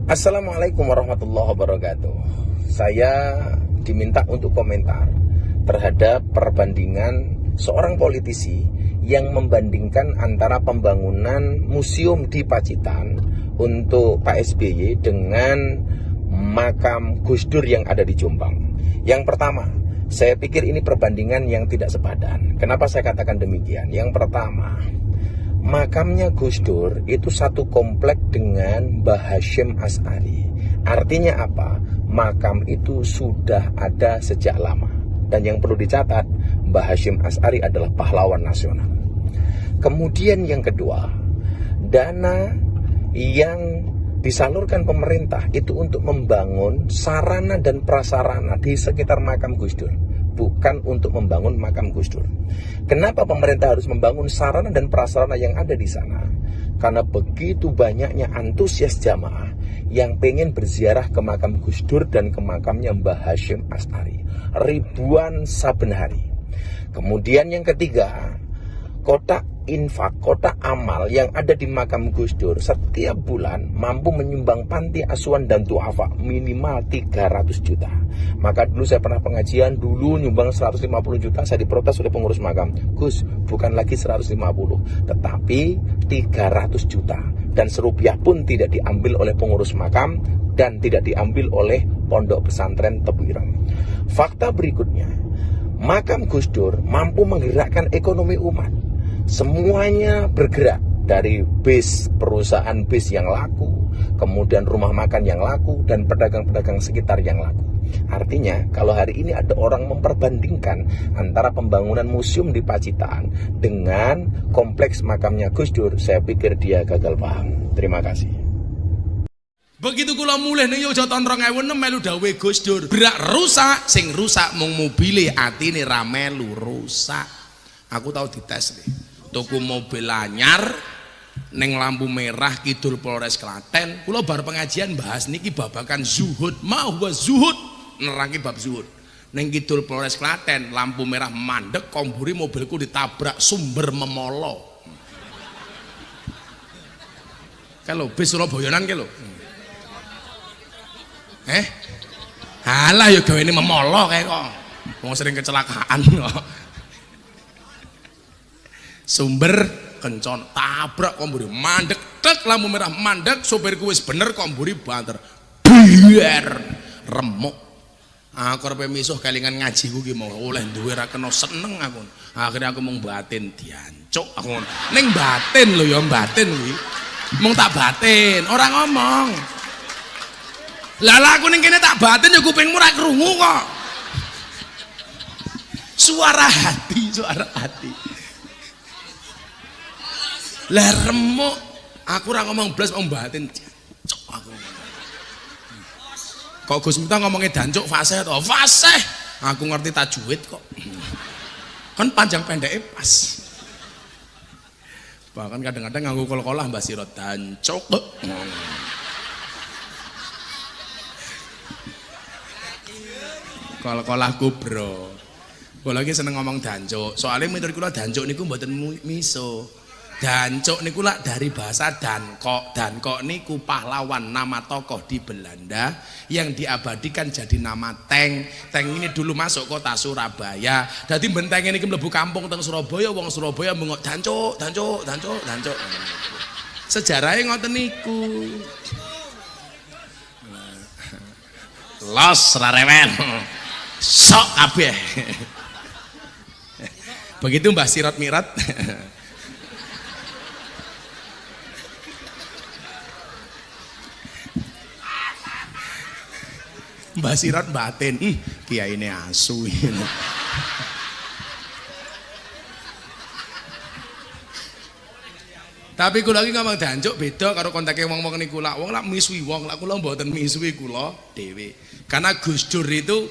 Assalamualaikum warahmatullahi wabarakatuh. Saya diminta untuk komentar terhadap perbandingan seorang politisi yang membandingkan antara pembangunan museum di Pacitan untuk Pak SBY dengan makam Gus Dur yang ada di Jombang. Yang pertama, saya pikir ini perbandingan yang tidak sepadan. Kenapa saya katakan demikian? Yang pertama, makamnya Gus Dur itu satu komplek dengan Mbah Hasyim Asy'ari. Artinya apa? Makam itu sudah ada sejak lama. Dan yang perlu dicatat, Mbah Hasyim Asy'ari adalah pahlawan nasional. Kemudian yang kedua, dana yang disalurkan pemerintah itu untuk membangun sarana dan prasarana di sekitar makam Gus Dur, bukan untuk membangun makam Gus Dur. Kenapa pemerintah harus membangun sarana dan prasarana yang ada di sana? Karena begitu banyaknya antusias jamaah yang pengen berziarah ke makam Gus Dur dan ke makamnya Mbah Hasyim Asy'ari. Ribuan saben hari. Kemudian yang ketiga, kotak infak, kotak amal yang ada di makam Gus Dur setiap bulan mampu menyumbang panti asuhan dan duafa minimal 300 juta. Maka dulu saya pernah pengajian, dulu nyumbang 150 juta, saya diprotes oleh pengurus makam. Gus, bukan lagi 150, tetapi 300 juta. Dan serupiah pun tidak diambil oleh pengurus makam dan tidak diambil oleh pondok pesantren Tebu Ireng. Fakta berikutnya, makam Gus Dur mampu menggerakkan ekonomi umat. Semuanya bergerak, dari bis, perusahaan bis yang laku, kemudian rumah makan yang laku, dan pedagang-pedagang sekitar yang laku. Artinya, kalau hari ini ada orang memperbandingkan antara pembangunan museum di Pacitan dengan kompleks makamnya Gus Dur, saya pikir dia gagal paham. Terima kasih. Begitu kula mulih ning Yogyakarta tahun 2006 melu dawuhe Gus Dur, berak rusak, sing rusak mung mobile, atine ra melu rusak. Aku tahu dites nih. Tuku mobil anyar neng lampu merah Kidul Polres Klaten. Kula bar pengajian bahas niki babakan zuhud, mau zuhud, nerangi bab zuhud. Neng Kidul Polres Klaten lampu merah mandek, komburi mobilku ditabrak sumber memolo. Kalau bis Surabayanan ke lho. Halah ya gawe ini memolo kayak kok. Wong sering kecelakaan kok. Sumber kencon tabrak komburi mandek, tek lampu merah mandek, sopirku wis bener komburi banter biar remuk. Aku arep misuh kelingan ngaji ku ki mau oleh duwe ra kena seneng aku. Akhirnya aku mung batin diancuk aku. Ning batin lho ya, batin kuwi. Mung tak batin, ora ngomong. Lah aku ning kene tak batin ya kupingmu ra krungu kok. Suara hati, suara hati. Lah remuk, aku ora ngomong blas mau batin. Cok aku. Kok Gus Miftah ngomongnya dancuk fasih to? Fasih. Aku ngerti tajwid kok. Kan panjang pendeknya pas. Bahkan kadang-kadang nganggo kol-kolah Mbah Sirot dancuk. Kol-kolah kubro. Kula lagi seneng ngomong dancuk. Soalnya menurut kula dancuk niku mboten miso. Dancuk niku lak dari bahasa dankok. Dankok niku pahlawan, nama tokoh di Belanda yang diabadikan jadi nama Teng. Teng ini dulu masuk kota Surabaya. Dadi benteng ini mlebu kampung teng Surabaya, wong Surabaya mengok dancuk, dancuk, dancuk, dancuk. Sejarahnya ngoten niku. Los rarewen. Sok kabeh. Begitu Mbah Sirot Mirat. Mbah Sirot batin, kiai ini asu ini. Tapi kula lagi ngomong dancuk beda karo kontake wong-wong niku lak wong lak miswi wong lak kula mboten miswi kula dhewe. Karena Gus Dur itu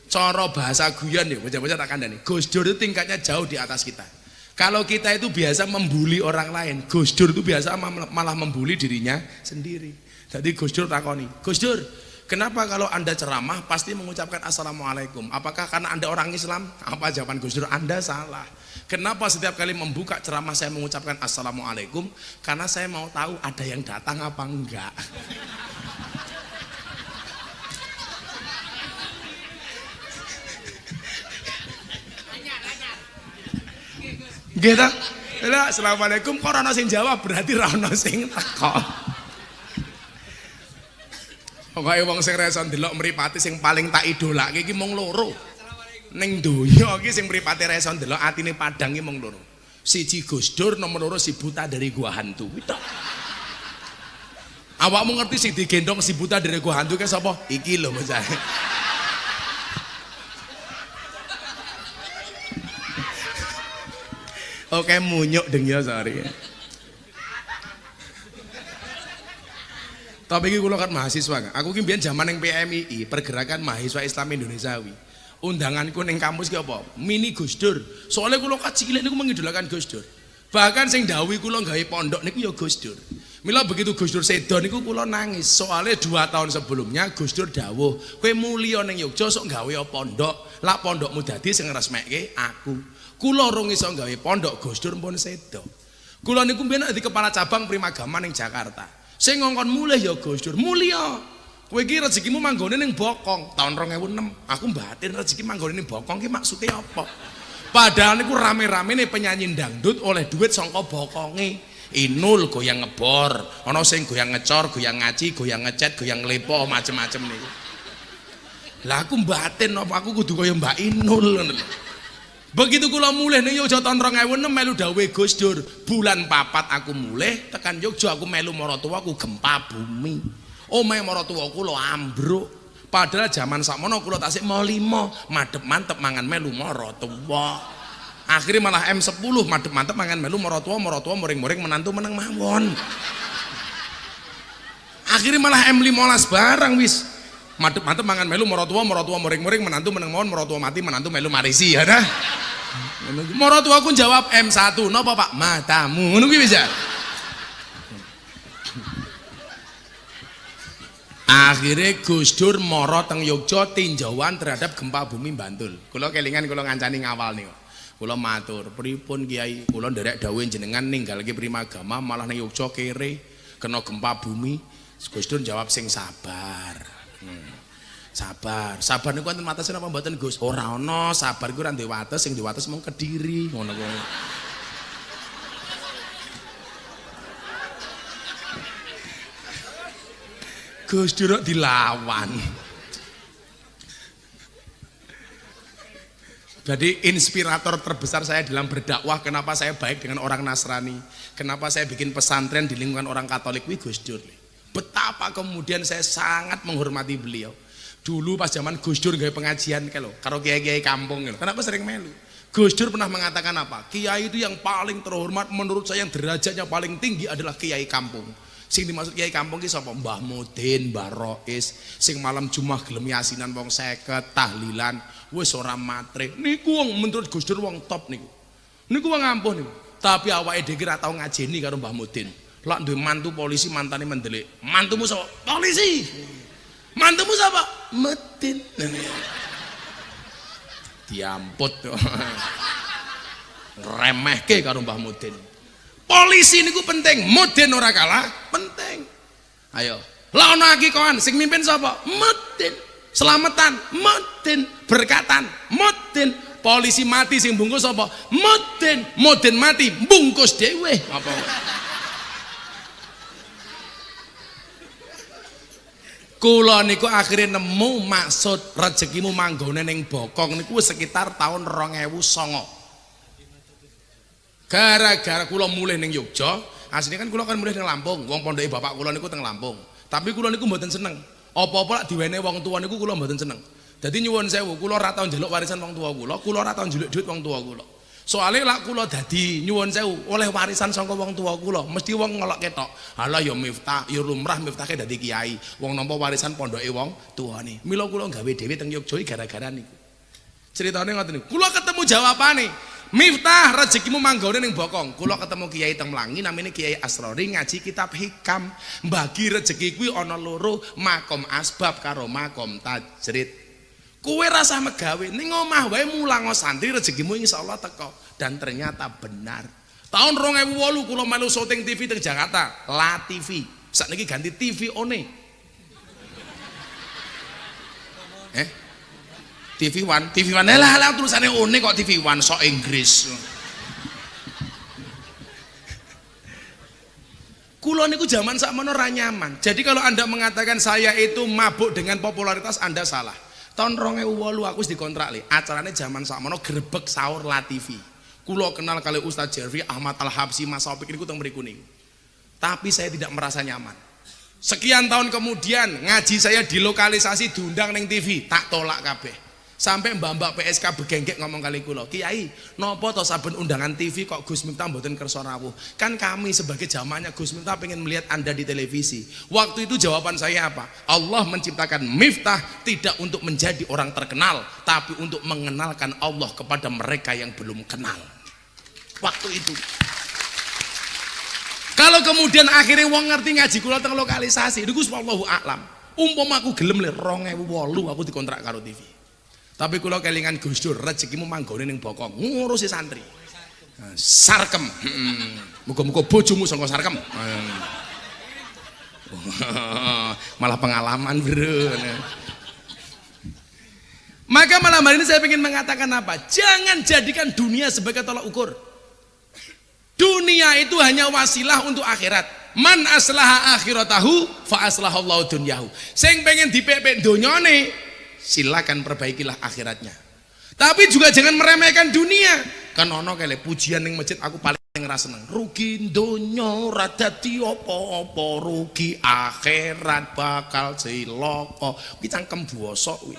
cara bahasa guyon ya, bocah-bocah tak kandhani. Gus Dur itu tingkatnya jauh di atas kita. Kalau kita itu biasa membuli orang lain, Gus Dur itu biasa malah membuli dirinya sendiri. Jadi Gus Dur takoni, Gus Dur, kenapa kalau Anda ceramah pasti mengucapkan Assalamualaikum? Apakah karena Anda orang Islam? Apa jawaban Gus Dur? Anda salah. Kenapa setiap kali membuka ceramah saya mengucapkan Assalamualaikum? Karena saya mau tahu ada yang datang apa enggak. Nggih ta? Lah asalamualaikum kok ora ono sing jawab berarti ora ono sing teko. Pokoke wong sing reso ndelok mripate sing paling tak idolake iki mung loro. Ning donya iki sing mripate reso ndelok atine padang iki mung loro. Siji Gus Dur, nomor loro si buta dari gua hantu. Tok. Awakmu ngerti sing digendong si buta dari gua hantu ke sapa? Iki lho Mas. Oke munyuk deng ya sorry. Tapi iki kula kan mahasiswa. Aku ki mbiyen jaman ning PMII, Pergerakan Mahasiswa Islam Indonesiawi. Undanganku ning kampus ki apa? Mini Gus Dur. Soalnya kula cilik niku mengidolakan Gus Dur. Bahkan sing dawuhi kula gawe pondok niku ya Gus Dur. Mila begitu Gus Dur sedo niku kula nangis. Soalnya 2 tahun sebelumnya Gus Dur dawuh, "Kowe mulya ning Yogya sok gawe pondok, lak pondokmu dadi sing ngresmekke aku." Kula rung iso gawe pondok, Gus Dur pun sedo. Kula niku mbiyen dadi kepala cabang Primagama ning Jakarta. Sing ngongkon mulih ya Gus Dur, mulya. Kowe iki rezekimu manggone ning Bokong tahun 2006. Aku batin rezeki manggone ning Bokong ki maksudnya apa? Padahal niku rame-ramene penyanyi dangdut oleh duit saka Bokonge. Inul goyang ngebor, ana sing goyang ngecor, goyang ngaji, goyang ngecet, goyang nglepo, macem-macem niku. Lah aku batin apa aku kudu kaya Mbak Inul ngono lho. Begitu kula mulih ning Yogya tahun 2006 melu dawuhe Gus Dur, bulan 4 aku mulih tekan Yogya aku melu maratuwaku gempa bumi. Omahe maratuwa kula ambruk. Padahal zaman sakmono kula tasik mau 5, madhep mantep mangan melu maratuwa. Akhirnya malah M10 madhep mantep mangan melu maratuwa muring-muring menantu meneng mawon. Akhirnya malah M15 barang wis. Madhep mantep mangan melu maratuwa muring-muring menantu meneng mawon, maratuwa mati menantu melu marisi ya dah. Maratuwa aku jawab M1 napa Pak? Matamu. Ngono kuwi bisa. Akhirnya Gus Dur mara teng Yogya tinjauan terhadap gempa bumi Bantul. Kula kelingan kula ngancani ngawal niku. Kula matur, "Pripun Kiai? Kula nderek dawuh jenengan ninggalke Primagama malah ning Yogya kere kena gempa bumi." Gus Dur jawab sing sabar. Sabar. Sabar niku wonten wates napa mboten Gus? Ora ana, sabar iku ora ndek wates, sing ndek wates mung Kediri, ngono kuwi. Gus Dur dilawan. Jadi inspirator terbesar saya dalam berdakwah, kenapa saya baik dengan orang Nasrani, kenapa saya bikin pesantren di lingkungan orang Katolik, wih Gus Dur. Betapa kemudian saya sangat menghormati beliau. Dulu pas zaman Gus Dur gawe pengajian karo kiai-kiai kampung, kenapa sering melu? Gus Dur pernah mengatakan apa? Kiai itu yang paling terhormat menurut saya, yang derajatnya paling tinggi adalah kiai kampung. Sing dimaksud kiai kampung ki sapa? Mbah Mudin, Mbah Rois, sing malam Jumat gelem yasinan wong 50, tahlilan, wis ora matre. Niku wong menurut Gus Dur wong top niku. Niku wong ampuh niku. Tapi awake dhewe ora tau ngajeni karo Mbah Mudin. Lak duwe mantu polisi mantane mendelik. Mantumu sapa? Polisi. Mantumu sapa? Mudin. Diamput. Remehke karo Mbah Mudin. Polisi niku penting, Mudin ora kalah penting. Ayo, lah ono akikoan sing mimpin sapa? Mudin. Selamatan, Mudin. Berkatan, Mudin. Polisi mati sing bungkus sapa? Mudin. Mudin mati bungkus dhewe. Apa? Kula niku akhirnya nemu maksud rezekimu manggone ning Bokong niku sekitar tahun 2009. Gara-gara kula mulih ning Yogya, asline kan kula kan mulih ning Lampung, wong pondoke bapak kula niku teng Lampung. Tapi kula niku mboten seneng. Apa-apa lak diwene wong tuwa niku kula mboten seneng. Dadi nyuwun sewu, kula ora tau njaluk warisan wong tuwa kula ora tau njaluk dhuwit wong tuwa kula. Soale lak kula dadi nyuwun sewu oleh warisan saka wong tuwa kula, mesti wong ngelok ketok. Halah ya Miftah, ya lumrah Miftahke dadi kiai. Wong nampa warisan pondoke wong tuwane. Mila kula gawe dhewe teng Yogya gara-gara niku. Ceritane ngoten niku. Kula ketemu jawabane. Miftah, rezekimu manggone ning Bokong. Kula ketemu kiai teng Mlangi namine Kiai Asrori ngaji kitab hikam. Mbagi rezeki kuwi ana loro, makom asbab karo makom tajrid. Kowe rasa megawe ning omah wae mulang santri rezekimu insyaallah teko. Dan ternyata benar. Tahun 2008 kula melu syuting TV teng Jakarta, La TV. Sakniki ganti TV One. TV One lah tulisannya One kok TV One sok Inggris. Kula niku zaman sakmono ra nyaman. Jadi kalau Anda mengatakan saya itu mabuk dengan popularitas, Anda salah. Tahun 2008 aku wis dikontrak le. Acarane zaman sakmono grebek sahur La TV. Kula kenal kali Ustaz Jervi, Ahmad Al-Habsi, Mas Sopik niku teng mriku niku. Tapi saya tidak merasa nyaman. Sekian tahun kemudian ngaji saya dilokalisasi diundang neng TV, tak tolak kabeh. Sampai mbak-mbak PSK begenggek ngomong kali kula, Kiai, nopo to saben undangan TV kok Gus Miftah mboten kersa rawuh? Kan kami sebagai jamaahnya Gus Miftah pengen melihat Anda di televisi. Waktu itu jawaban saya apa? Allah menciptakan Miftah tidak untuk menjadi orang terkenal, tapi untuk mengenalkan Allah kepada mereka yang belum kenal. Waktu itu. Kalau kemudian akhirnya wong ngerti ngaji kula teng lokalisasi, niku wallahu a'lam. Umpama aku gelem le 2008 aku dikontrak karo TV. Tapi kula kelingan Gus Dur, rezekimu manggone ning Bokong, ngurusi santri. Sarkem. Muga-muga bojomu saka Sarkem. Malah pengalaman, Bro. Maka malam hari ini saya ingin mengatakan apa? Jangan jadikan dunia sebagai tolak ukur. Dunia itu hanya wasilah untuk akhirat. Man aslaha akhiratahu fa aslahallahu dunyahu. Sing pengen dipepek donyane, silakan perbaikilah akhiratnya. Tapi juga jangan meremehkan dunia. Kan ono kele pujian ning masjid aku paling ra seneng. Rugi donya ora dadi apa-apa, rugi akhirat bakal cilaka. Kuwi cangkem bosok kuwi.